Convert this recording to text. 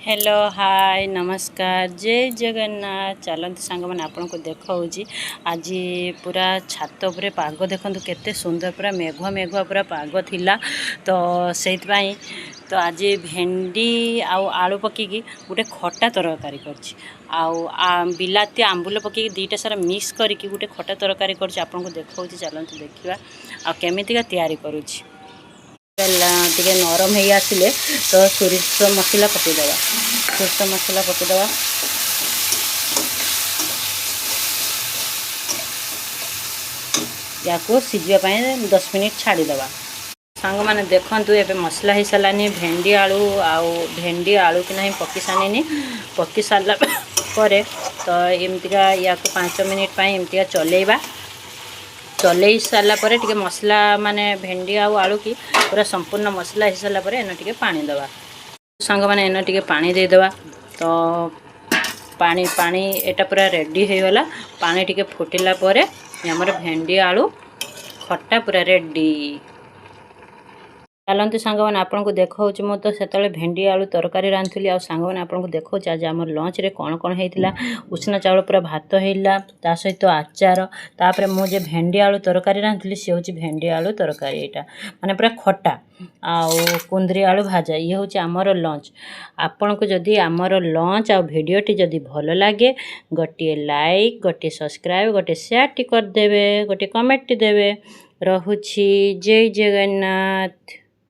Hello hi नमस्कार जय जगन्नाथ। चलते सांग मैंने आपन को देखा आज पूरा छात उपरे पाग देखु केते सुंदर पूरा मेघुआ मेघुआ पूरा पाग थिला। तो से तो आज भेंडी आलू पकईकी गोटे खटा तरकारी कर बिलाती आंबुल पकईकी दीटा सारा मिक्स करके गोटे खटा तरकारी कर देखा। चलते देखा आ केमितिका तैयारी करुँच टे नरम हो आसिले तो सोरिष मसला पकईदे। सोरिष मसला पकईदे या सिझापी 10 मिनिट छाड़ीदे। सांग मैंने देखु ए मसला हो सारानी भेंडी आलू कि ना पकी सारे पकी सारा पर तो एमतीका या 5 मिनिट एमतीका चलेबा। चलई सारापर टे मसला माने भेंडी आलू की पूरा संपूर्ण मसला हो सारापर एन टे पानी दवा। सांग मैंने एन टे पानी देदेबा। तो पानी पानी एटा पूरा रेडी हो गला। पानी टे फुटिला पर हमर भेंडी आलू खट्टा पूरा रेडी। चलते सांग मैंने आपको देखा मु तो से भेंडी आलू तरकारी रांधुली आ सांग मैंने आपको देखा आज आम लंच रे कौन कौन होता। उष्ण चाउल पूरा भात होइला ता सहित आचार तापर मुझे भेंडी आलू तरकारी रांधुली सी हूँ भेंडी आलू तरकारी यहाँ माने पूरा खट्टा आउ कुंदरी आलू भाजा ये हूँ आमर लंच। आपण को जदि आमर लंच आ भिडटी जदि भल लगे गोटे लाइक गोटे सब्सक्राइब गोटे शेयर टी करदेवे गोटे कमेंट टी देवे। रहुछि जय जगन्नाथ।